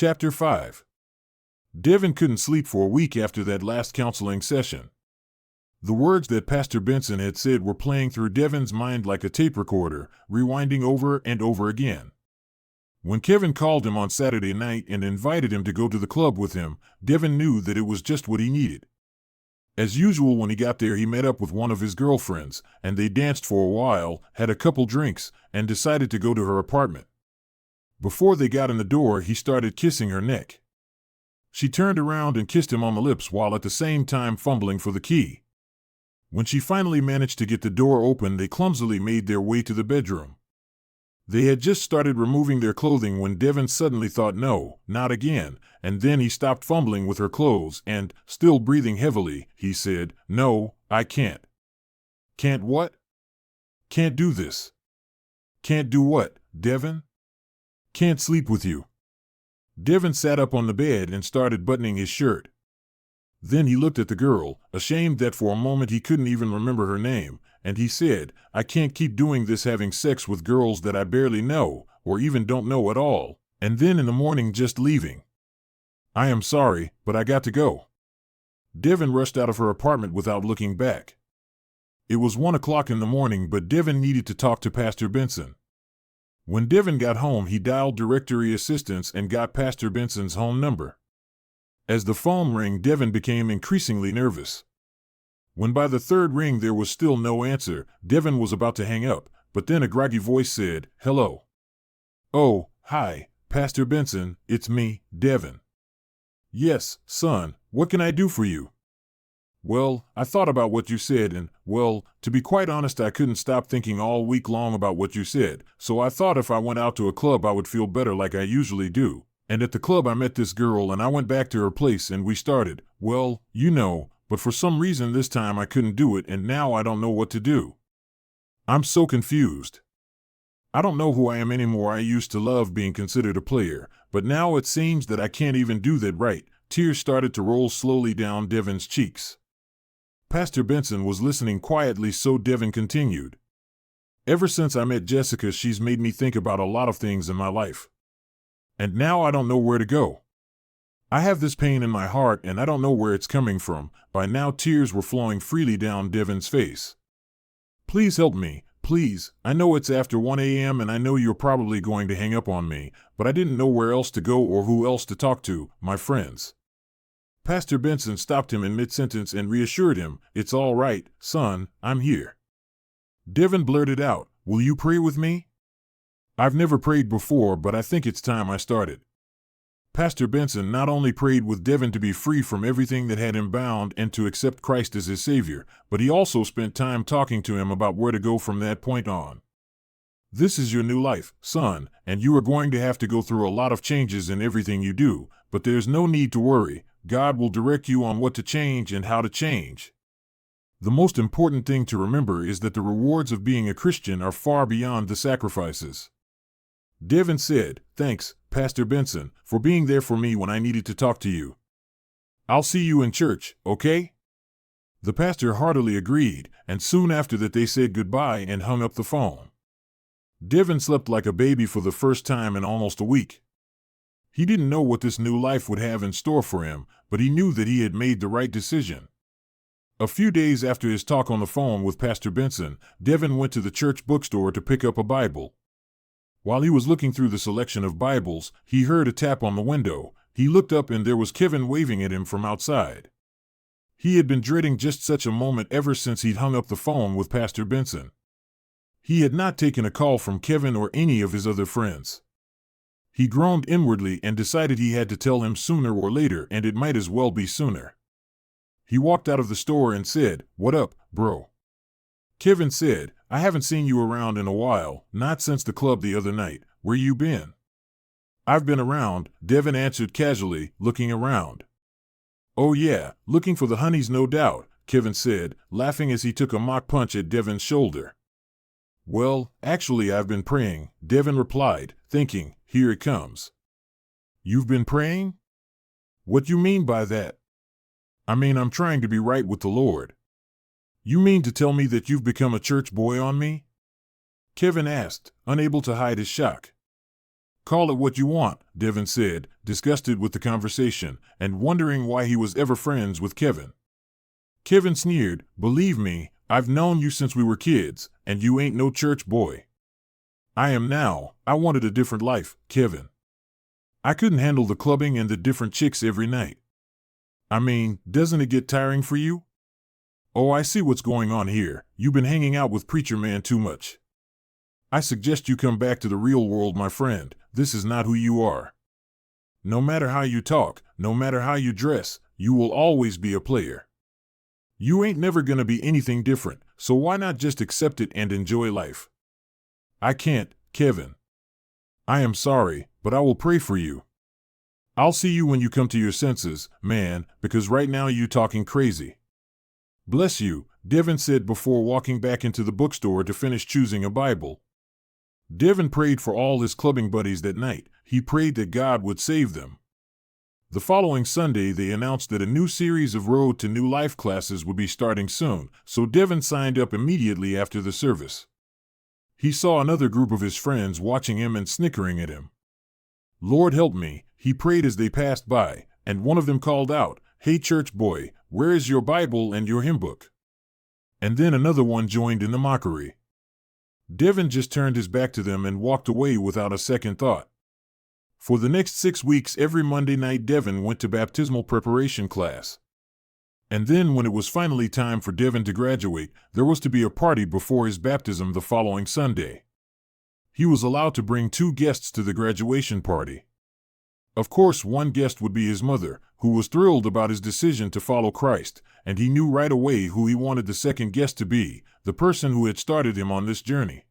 Chapter 5. Devin couldn't sleep for a week after that last counseling session. The words that Pastor Benson had said were playing through Devin's mind like a tape recorder, rewinding over and over again. When Kevin called him on Saturday night and invited him to go to the club with him, Devin knew that it was just what he needed. As usual, when he got there, he met up with one of his girlfriends, and they danced for a while, had a couple drinks, and decided to go to her apartment. Before they got in the door, he started kissing her neck. She turned around and kissed him on the lips while at the same time fumbling for the key. When she finally managed to get the door open, they clumsily made their way to the bedroom. They had just started removing their clothing when Devin suddenly thought, no, not again, and then he stopped fumbling with her clothes and, still breathing heavily, he said, "No, I can't." "Can't what?" "Can't do this." "Can't do what, Devin?" "Can't sleep with you." Devin sat up on the bed and started buttoning his shirt. Then he looked at the girl, ashamed that for a moment he couldn't even remember her name, and he said, "I can't keep doing this, having sex with girls that I barely know, or even don't know at all, and then in the morning just leaving. I am sorry, but I got to go." Devin rushed out of her apartment without looking back. It was 1 o'clock in the morning, but Devin needed to talk to Pastor Benson. When Devin got home, he dialed directory assistance and got Pastor Benson's home number. As the phone rang, Devin became increasingly nervous. When by the third ring there was still no answer, Devin was about to hang up, but then a groggy voice said, "Hello." "Oh, hi, Pastor Benson, it's me, Devin." "Yes, son, what can I do for you?" "Well, I thought about what you said and, well, to be quite honest, I couldn't stop thinking all week long about what you said, so I thought if I went out to a club I would feel better like I usually do. And at the club I met this girl and I went back to her place and we started, well, you know, but for some reason this time I couldn't do it and now I don't know what to do. I'm so confused. I don't know who I am anymore. I used to love being considered a player, but now it seems that I can't even do that right." Tears started to roll slowly down Devin's cheeks. Pastor Benson was listening quietly, so Devin continued. "Ever since I met Jessica, she's made me think about a lot of things in my life. And now I don't know where to go. I have this pain in my heart and I don't know where it's coming from." By now tears were flowing freely down Devin's face. "Please help me, please. I know it's after 1 a.m. and I know you're probably going to hang up on me, but I didn't know where else to go or who else to talk to, my friends." Pastor Benson stopped him in mid-sentence and reassured him, "It's all right, son, I'm here." Devin blurted out, "Will you pray with me?" "I've never prayed before, but I think it's time I started." Pastor Benson not only prayed with Devin to be free from everything that had him bound and to accept Christ as his Savior, but he also spent time talking to him about where to go from that point on. "This is your new life, son, and you are going to have to go through a lot of changes in everything you do, but there's no need to worry. God will direct you on what to change and how to change. The most important thing to remember is that the rewards of being a Christian are far beyond the sacrifices." Devin said, "Thanks, Pastor Benson, for being there for me when I needed to talk to you. I'll see you in church, okay?" The pastor heartily agreed, and soon after that they said goodbye and hung up the phone. Devin slept like a baby for the first time in almost a week. He didn't know what this new life would have in store for him, but he knew that he had made the right decision. A few days after his talk on the phone with Pastor Benson, Devin went to the church bookstore to pick up a Bible. While he was looking through the selection of Bibles, he heard a tap on the window. He looked up and there was Kevin waving at him from outside. He had been dreading just such a moment ever since he'd hung up the phone with Pastor Benson. He had not taken a call from Kevin or any of his other friends. He groaned inwardly and decided he had to tell him sooner or later, and it might as well be sooner. He walked out of the store and said, "What up, bro?" Kevin said, "I haven't seen you around in a while, not since the club the other night. Where you been?" "I've been around," Devin answered casually, looking around. "Oh yeah, looking for the honeys, no doubt," Kevin said, laughing as he took a mock punch at Devin's shoulder. "Well, actually I've been praying," Devin replied, thinking, "Here it comes." "You've been praying? What you mean by that?" "I mean, I'm trying to be right with the Lord." "You mean to tell me that you've become a church boy on me?" Kevin asked, unable to hide his shock. Call it what you want, Devin said, disgusted with the conversation and wondering why he was ever friends with Kevin. Kevin sneered, "Believe me, I've known you since we were kids, and you ain't no church boy." "I am now. I wanted a different life, Kevin. I couldn't handle the clubbing and the different chicks every night. I mean, doesn't it get tiring for you?" "Oh, I see what's going on here. You've been hanging out with Preacher Man too much. I suggest you come back to the real world, my friend. This is not who you are. No matter how you talk, no matter how you dress, you will always be a player. You ain't never gonna be anything different, so why not just accept it and enjoy life?" "I can't, Kevin. I am sorry, but I will pray for you. I'll see you when you come to your senses, man, because right now you talking crazy." "Bless you," Devin said before walking back into the bookstore to finish choosing a Bible. Devin prayed for all his clubbing buddies that night. He prayed that God would save them. The following Sunday, they announced that a new series of Road to New Life classes would be starting soon, so Devin signed up immediately after the service. He saw another group of his friends watching him and snickering at him. "Lord help me," he prayed as they passed by, and one of them called out, "Hey church boy, where is your Bible and your hymn book?" And then another one joined in the mockery. Devin just turned his back to them and walked away without a second thought. For the next 6 weeks, every Monday night, Devin went to baptismal preparation class. And then when it was finally time for Devin to graduate, there was to be a party before his baptism the following Sunday. He was allowed to bring 2 guests to the graduation party. Of course, one guest would be his mother, who was thrilled about his decision to follow Christ, and he knew right away who he wanted the second guest to be, the person who had started him on this journey.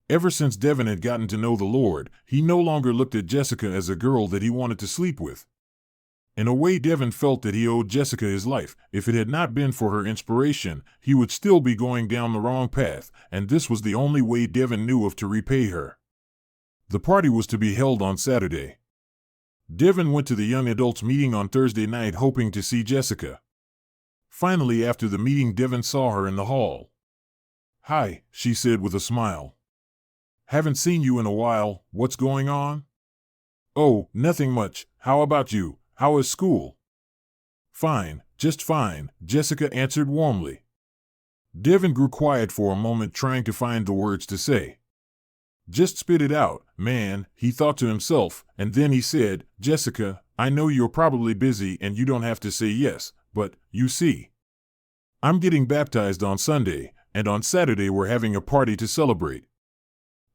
Ever since Devin had gotten to know the Lord, he no longer looked at Jessica as a girl that he wanted to sleep with. In a way, Devin felt that he owed Jessica his life. If it had not been for her inspiration, he would still be going down the wrong path, and this was the only way Devin knew of to repay her. The party was to be held on Saturday. Devin went to the young adults meeting on Thursday night hoping to see Jessica. Finally, after the meeting, Devin saw her in the hall. "Hi," she said with a smile. "Haven't seen you in a while. What's going on?" "Oh, nothing much. How about you? How is school?" "Fine, just fine," Jessica answered warmly. Devin grew quiet for a moment, trying to find the words to say. "Just spit it out, man," he thought to himself, and then he said, "Jessica, I know you're probably busy and you don't have to say yes, but, you see, I'm getting baptized on Sunday, and on Saturday we're having a party to celebrate.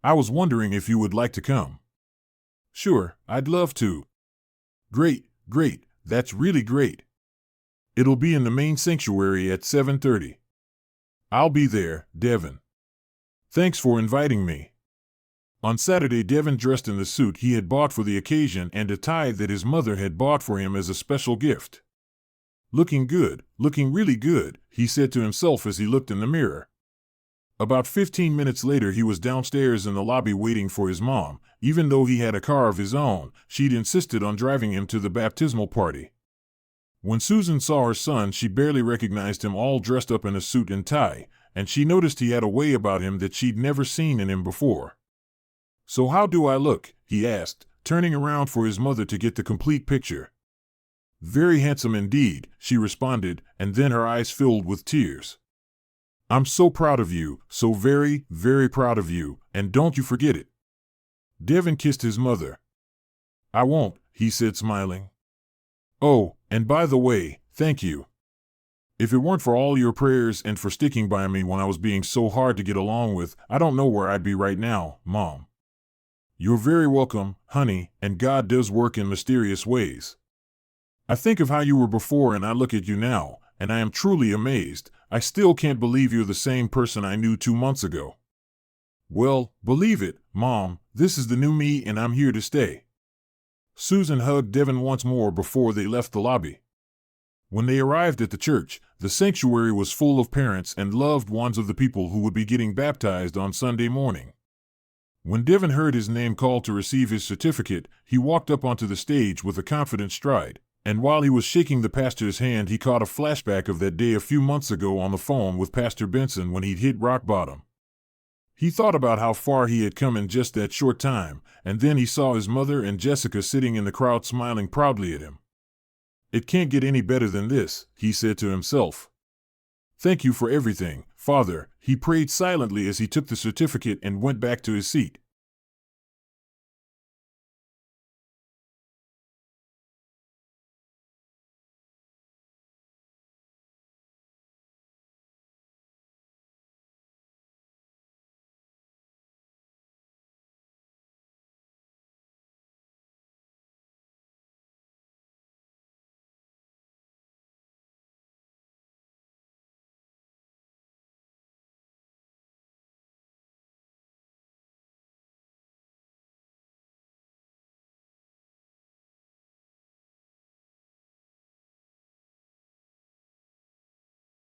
I was wondering if you would like to come." "Sure, I'd love to." Great, that's really great. It'll be in the main sanctuary at 7:30. "I'll be there, Devin. Thanks for inviting me." On Saturday, Devin dressed in the suit he had bought for the occasion and a tie that his mother had bought for him as a special gift. Looking good, looking really good, he said to himself as he looked in the mirror. About 15 minutes later, he was downstairs in the lobby waiting for his mom. Even though he had a car of his own, she'd insisted on driving him to the baptismal party. When Susan saw her son, she barely recognized him, all dressed up in a suit and tie, and she noticed he had a way about him that she'd never seen in him before. "So how do I look?" he asked, turning around for his mother to get the complete picture. "Very handsome indeed," she responded, and then her eyes filled with tears. "I'm so proud of you, so very, very proud of you, and don't you forget it." Devin kissed his mother. "I won't," he said, smiling. "Oh, and by the way, thank you. If it weren't for all your prayers and for sticking by me when I was being so hard to get along with, I don't know where I'd be right now, Mom." "You're very welcome, honey, and God does work in mysterious ways. I think of how you were before and I look at you now, and I am truly amazed. I still can't believe you're the same person I knew 2 months ago." "Well, believe it, Mom, this is the new me and I'm here to stay." Susan hugged Devin once more before they left the lobby. When they arrived at the church, the sanctuary was full of parents and loved ones of the people who would be getting baptized on Sunday morning. When Devin heard his name called to receive his certificate, he walked up onto the stage with a confident stride, and while he was shaking the pastor's hand, he caught a flashback of that day a few months ago on the phone with Pastor Benson when he'd hit rock bottom. He thought about how far he had come in just that short time, and then he saw his mother and Jessica sitting in the crowd smiling proudly at him. "It can't get any better than this," he said to himself. "Thank you for everything, Father," he prayed silently as he took the certificate and went back to his seat.